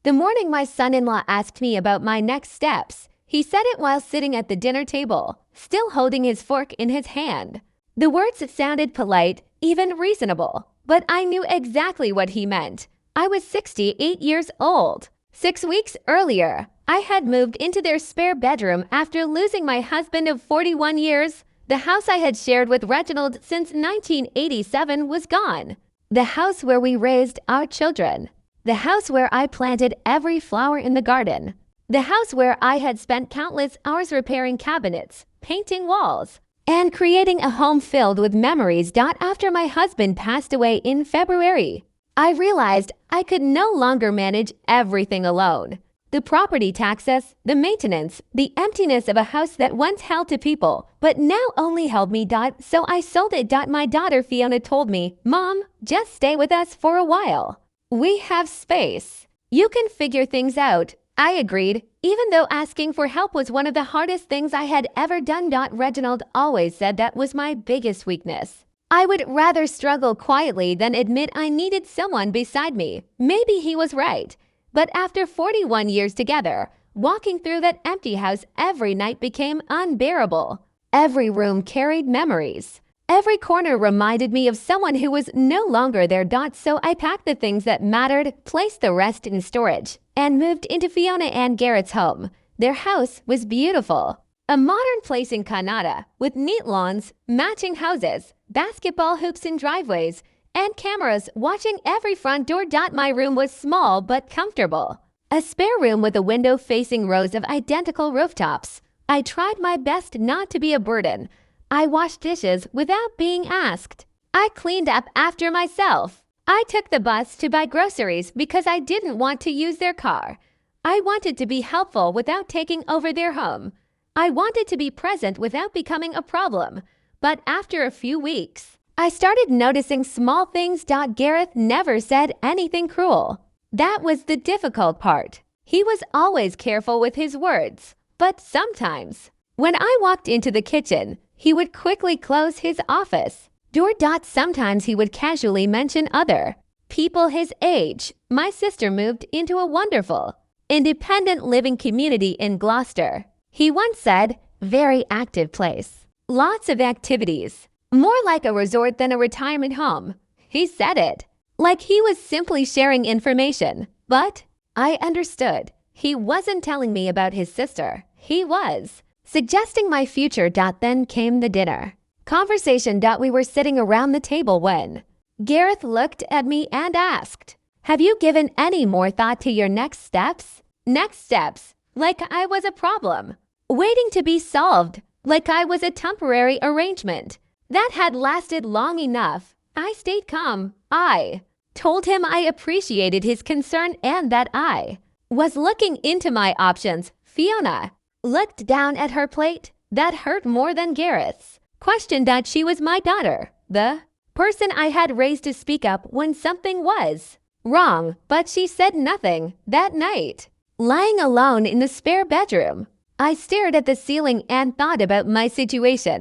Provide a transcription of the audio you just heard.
The morning my son-in-law asked me about my next steps, he said it while sitting at the dinner table, still holding his fork in his hand. The words sounded polite, even reasonable, but I knew exactly what he meant. I was 68 years old. 6 weeks earlier, I had moved into their spare bedroom after losing my husband of 41 years. The house I had shared with Reginald since 1987 was gone. The house where we raised our children. The house where I planted every flower in the garden. The house where I had spent countless hours repairing cabinets, painting walls, and creating a home filled with memories. After my husband passed away in February, I realized I could no longer manage everything alone. The property taxes, the maintenance, the emptiness of a house that once held two people, but now only held me. So I sold it. My daughter Fiona told me, "Mom, just stay with us for a while. We have space. You can figure things out." I agreed, even though asking for help was one of the hardest things I had ever done. Reginald always said that was my biggest weakness. I would rather struggle quietly than admit I needed someone beside me. Maybe he was right. But after 41 years together, walking through that empty house every night became unbearable. Every room carried memories. Every corner reminded me of someone who was no longer there. So I packed the things that mattered, placed the rest in storage, and moved into Fiona and Garrett's home. Their house was beautiful. A modern place in Canada with neat lawns, matching houses, basketball hoops in driveways, and cameras watching every front door. My room was small but comfortable. A spare room with a window facing rows of identical rooftops. I tried my best not to be a burden. I washed dishes without being asked. I cleaned up after myself. I took the bus to buy groceries because I didn't want to use their car. I wanted to be helpful without taking over their home. I wanted to be present without becoming a problem. But after a few weeks, I started noticing small things. Gareth never said anything cruel. That was the difficult part. He was always careful with his words. But sometimes, when I walked into the kitchen, he would quickly close his office door. Sometimes he would casually mention other people his age. My sister moved into a wonderful, independent living community in Gloucester. He once said, "Very active place. Lots of activities. More like a resort than a retirement home." He said it like he was simply sharing information. But I understood. He wasn't telling me about his sister. He was suggesting my future. Then came the dinner conversation. We were sitting around the table when Gareth looked at me and asked, "Have you given any more thought to your next steps?" Next steps, like I was a problem, waiting to be solved, like I was a temporary arrangement that had lasted long enough. I stayed calm. I told him I appreciated his concern and that I was looking into my options. Fiona looked down at her plate. That hurt more than Gareth's question. She was my daughter, the person I had raised to speak up when something was wrong, but she said nothing. That night, lying alone in the spare bedroom, I stared at the ceiling and thought about my situation.